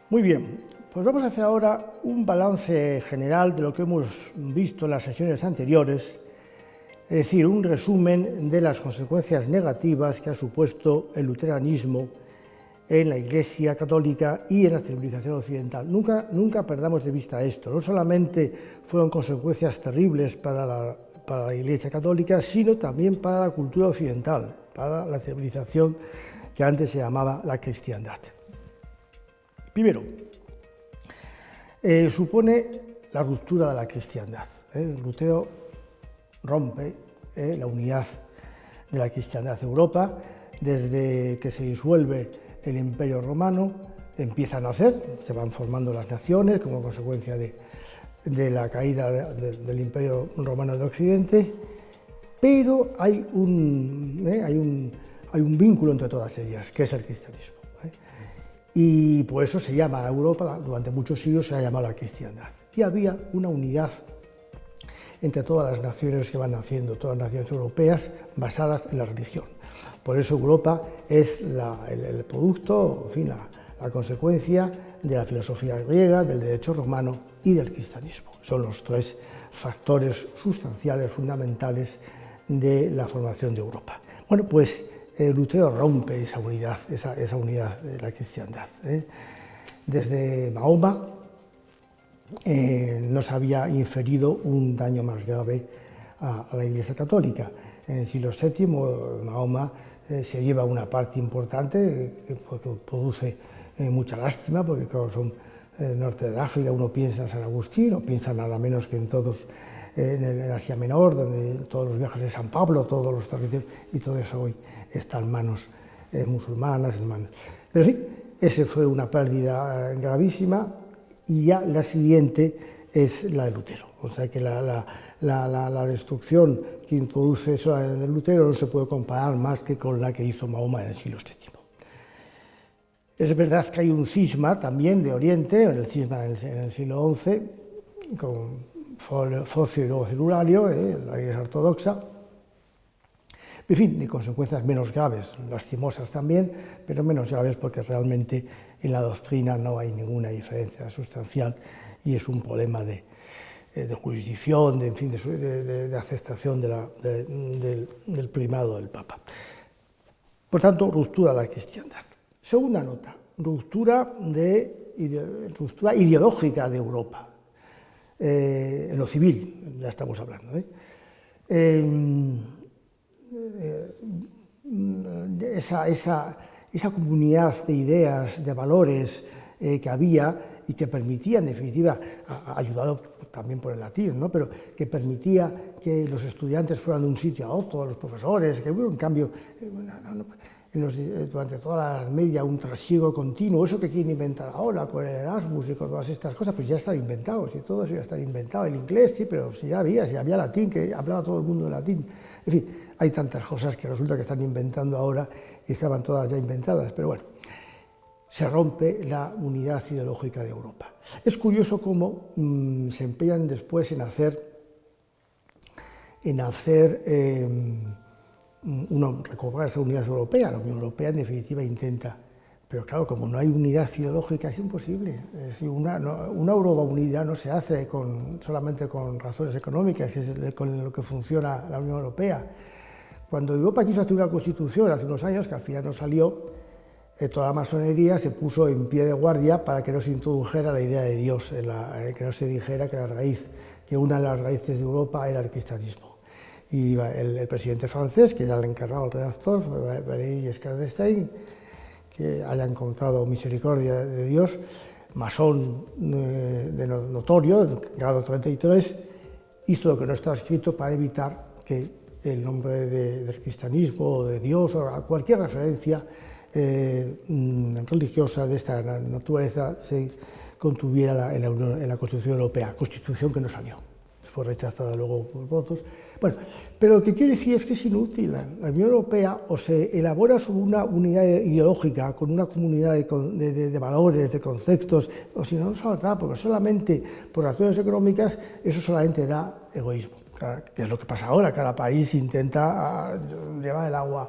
Muy bien, pues vamos a hacer ahora un balance general de lo que hemos visto en las sesiones anteriores, es decir, un resumen de las consecuencias negativas que ha supuesto el luteranismo en la Iglesia católica y en la civilización occidental. Nunca perdamos de vista esto. No solamente fueron consecuencias terribles para la Iglesia católica, sino también para la cultura occidental, para la civilización que antes se llamaba la cristiandad. Primero, supone la ruptura de la cristiandad. Lutero rompe la unidad de la cristiandad. Europa, desde que se disuelve el Imperio Romano, empieza a nacer, se van formando las naciones como consecuencia de la caída del Imperio Romano de Occidente, pero hay un vínculo entre todas ellas, que es el cristianismo. Y por eso se llama a Europa, durante muchos siglos se ha llamado la cristiandad. Y había una unidad entre todas las naciones que van naciendo, todas las naciones europeas, basadas en la religión. Por eso Europa es el producto, en fin, la consecuencia de la filosofía griega, del derecho romano y del cristianismo. Son los tres factores sustanciales, fundamentales de la formación de Europa. Bueno, pues Lutero rompe esa unidad de la cristiandad. Desde Mahoma no se había inferido un daño más grave a la Iglesia católica. En el siglo VII Mahoma se lleva una parte importante que produce mucha lástima, porque claro, son del norte de África, uno piensa en San Agustín, o piensa nada menos que en todos, en el Asia Menor, donde todos los viajes de San Pablo, todos los territorios, y todo eso hoy está en manos musulmanas, Pero sí, esa fue una pérdida gravísima, y ya la siguiente es la de Lutero. O sea que la destrucción que introduce eso en Lutero no se puede comparar más que con la que hizo Mahoma en el siglo VII. Es verdad que hay un cisma también de Oriente, el cisma en el siglo XI, con Focio y luego Celulario, la Iglesia ortodoxa. En fin, de consecuencias menos graves, lastimosas también, pero menos graves porque realmente en la doctrina no hay ninguna diferencia sustancial y es un problema de jurisdicción, de aceptación del primado del Papa. Por tanto, ruptura de la cristiandad. Segunda nota, ruptura ideológica de Europa, en lo civil, ya estamos hablando. Esa comunidad de ideas, de valores que había y que permitía, en definitiva, ayudado también por el latín, ¿no? Pero que permitía que los estudiantes fueran de un sitio a otro, los profesores, que hubo un cambio, durante toda la Edad Media, un trasiego continuo. Eso que quieren inventar ahora con el Erasmus y con todas estas cosas, pues ya está inventado, si todo eso ya está inventado. El inglés, sí, pero si ya había latín, que hablaba todo el mundo de latín. En fin, hay tantas cosas que resulta que están inventando ahora y estaban todas ya inventadas, pero bueno, se rompe la unidad ideológica de Europa. Es curioso cómo se empeñan después en recobrar esa unidad europea. La Unión Europea, en definitiva, intenta, pero claro, como no hay unidad ideológica, es imposible. Es decir, una Europa unida no se hace solamente con razones económicas, es con lo que funciona la Unión Europea. Cuando Europa quiso hacer una constitución hace unos años, que al final no salió, toda la masonería se puso en pie de guardia para que no se introdujera la idea de Dios, que no se dijera que una de las raíces de Europa era el cristianismo. Y el presidente francés, que ya le encargaba al redactor, Valéry Giscard d'Estaing, que haya encontrado misericordia de Dios, masón notorio, grado 33, hizo lo que no estaba escrito para evitar que el nombre del cristianismo o de Dios o cualquier referencia religiosa de esta naturaleza se contuviera en la Constitución Europea, constitución que no salió, fue rechazada luego por votos. Bueno, pero lo que quiero decir es que es inútil. La Unión Europea o se elabora sobre una unidad ideológica, con una comunidad de valores, de conceptos, o si no se da, porque solamente por razones económicas eso solamente da egoísmo, que es lo que pasa ahora. Cada país intenta llevar el agua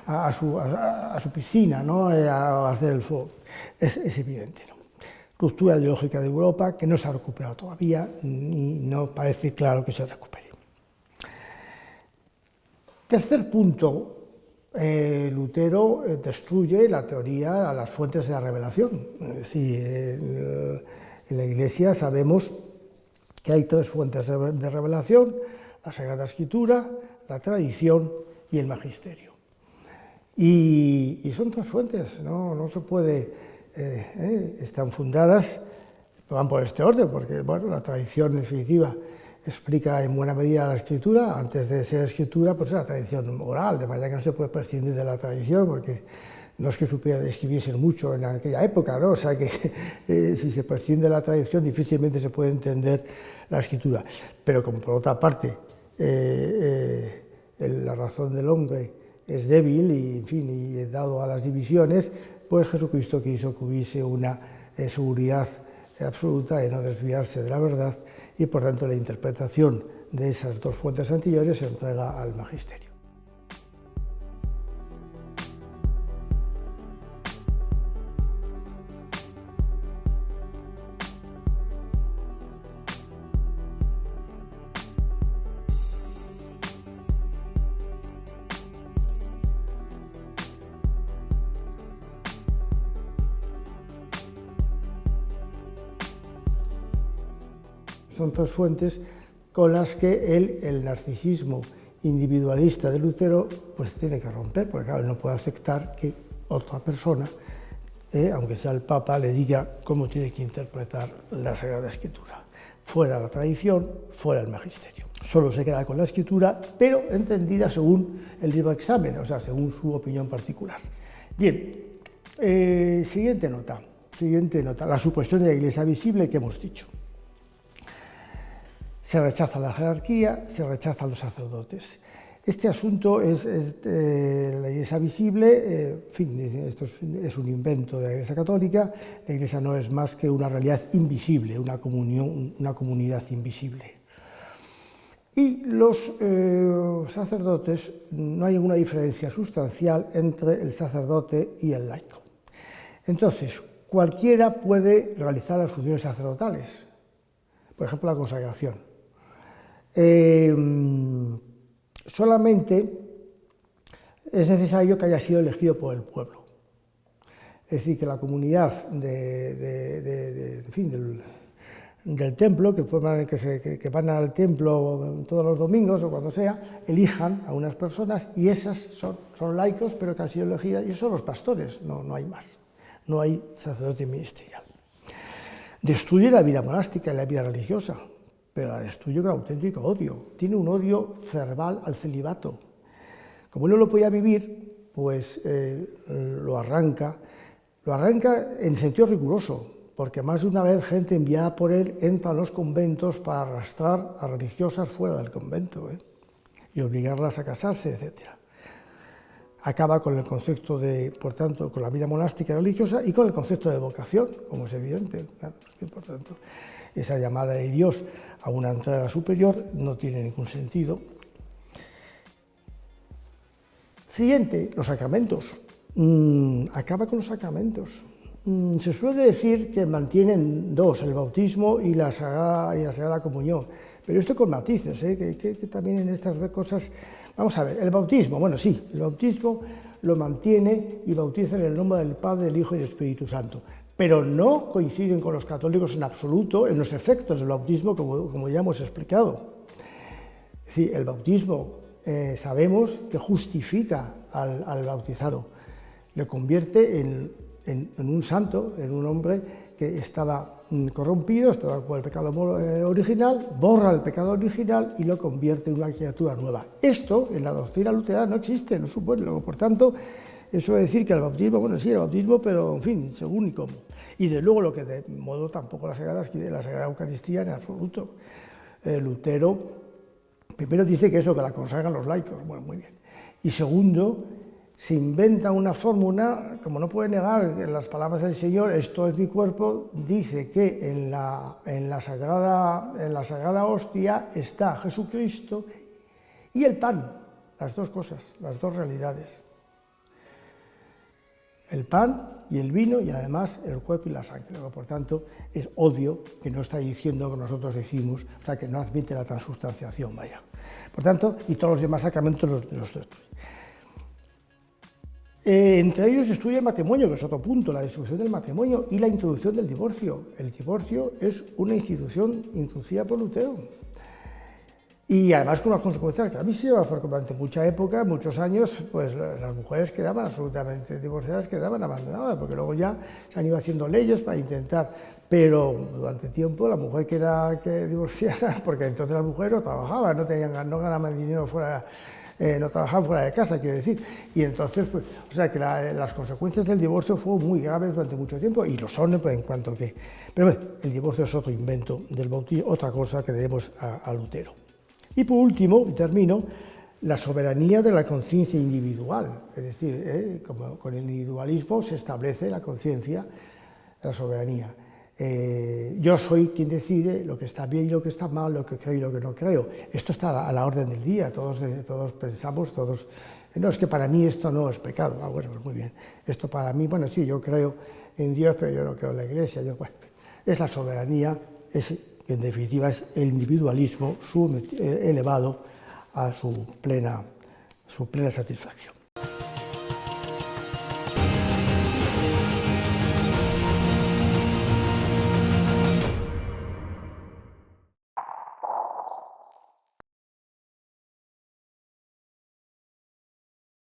a su piscina, ¿no? A hacer el fuego. Es evidente, ¿no? ruptura ideológica de Europa que no se ha recuperado todavía y no parece claro que se recupere. Tercer punto, Lutero destruye la teoría a las fuentes de la revelación. Es decir, en la Iglesia sabemos que hay tres fuentes de revelación: la Sagrada Escritura, la tradición y el magisterio. Y son tres fuentes, no se puede, están fundadas, van por este orden, porque bueno, la tradición en definitiva explica en buena medida la escritura. Antes de ser escritura, pues era tradición oral, de manera que no se puede prescindir de la tradición, porque no es que escribiesen mucho en aquella época, ¿no? O sea que si se prescinde de la tradición difícilmente se puede entender la escritura. Pero como por otra parte la razón del hombre es débil y, en fin, y dado a las divisiones, pues Jesucristo quiso que hubiese una seguridad absoluta de no desviarse de la verdad, y por tanto la interpretación de esas dos fuentes anteriores se entrega al magisterio. Son tres fuentes con las que el narcisismo individualista de Lutero pues tiene que romper, porque claro, no puede aceptar que otra persona, aunque sea el Papa, le diga cómo tiene que interpretar la Sagrada Escritura. Fuera la tradición, fuera el magisterio. Solo se queda con la Escritura, pero entendida según el libro examen, o sea, según su opinión particular. Bien, siguiente nota, la supresión de la Iglesia visible que hemos dicho. Se rechaza la jerarquía, se rechazan los sacerdotes. Este asunto es la Iglesia visible, en fin, esto es un invento de la Iglesia católica. La Iglesia no es más que una realidad invisible, una comunidad invisible. Y los sacerdotes, no hay ninguna diferencia sustancial entre el sacerdote y el laico. Entonces, cualquiera puede realizar las funciones sacerdotales, por ejemplo, la consagración. Solamente es necesario que haya sido elegido por el pueblo. Es decir, que la comunidad del templo, que van al templo todos los domingos o cuando sea, elijan a unas personas, y esas son laicos, pero que han sido elegidas, y esos son los pastores, no hay más. No hay sacerdote ministerial. Destruye la vida monástica y la vida religiosa, pero la destruye con auténtico odio. Tiene un odio cerval al celibato. Como no lo podía vivir, pues lo arranca en sentido riguroso, porque más de una vez gente enviada por él entra a los conventos para arrastrar a religiosas fuera del convento y obligarlas a casarse, etc. Acaba con el concepto por tanto, con la vida monástica y religiosa, y con el concepto de vocación, como es evidente. Claro, por tanto, esa llamada de Dios a una entrega superior no tiene ningún sentido. Siguiente, los sacramentos. Acaba con los sacramentos. Se suele decir que mantienen dos, el bautismo y la Sagrada Comunión, pero esto con matices, que también en estas cosas. Vamos a ver, el bautismo, bueno, sí, el bautismo lo mantiene y bautiza en el nombre del Padre, del Hijo y del Espíritu Santo, pero no coinciden con los católicos en absoluto en los efectos del bautismo, como ya hemos explicado. Es decir, el bautismo sabemos que justifica al bautizado, le convierte en un santo, en un hombre que estaba corrompido, estaba por el pecado original, borra el pecado original y lo convierte en una criatura nueva. Esto en la doctrina luterana no existe, no supone. Luego, por tanto, eso de decir que el bautismo, bueno, sí, el bautismo, pero en fin, según y cómo. Y de luego lo que de modo tampoco la Sagrada Eucaristía en absoluto. Lutero primero dice que eso, que la consagran los laicos, bueno, muy bien. Y segundo, se inventa una fórmula, como no puede negar en las palabras del Señor, esto es mi cuerpo, dice que en la sagrada hostia está Jesucristo y el pan, las dos cosas, las dos realidades. el pan y el vino y además el cuerpo y la sangre. Por tanto, es obvio que no está diciendo lo que nosotros decimos, o sea, que no admite la transustanciación, vaya. Por tanto, y todos los demás sacramentos los destruye. Entre ellos estudia el matrimonio, que es otro punto, la destrucción del matrimonio y la introducción del divorcio. El divorcio es una institución introducida por Lutero. Y además con unas consecuencias gravísimas, porque durante mucha época, muchos años, pues las mujeres quedaban absolutamente divorciadas, quedaban abandonadas, porque luego ya se han ido haciendo leyes para intentar, pero durante tiempo la mujer que era divorciada, porque entonces las mujeres no trabajaban, no ganaban dinero fuera, no trabajaban fuera de casa, quiero decir, y entonces, pues, o sea que las consecuencias del divorcio fueron muy graves durante mucho tiempo, y lo son pues, en cuanto que, pero bueno, el divorcio es otro invento del bautismo, otra cosa que debemos a Lutero. Y por último, y termino, la soberanía de la conciencia individual, es decir, como con el individualismo se establece la conciencia de la soberanía. Yo soy quien decide lo que está bien y lo que está mal, lo que creo y lo que no creo. Esto está a la orden del día, todos pensamos, no, es que para mí esto no es pecado. Ah, bueno, pues muy bien. Esto para mí, bueno, sí, yo creo en Dios, pero yo no creo en la Iglesia. Bueno, es la soberanía, que en definitiva es el individualismo elevado a su plena satisfacción.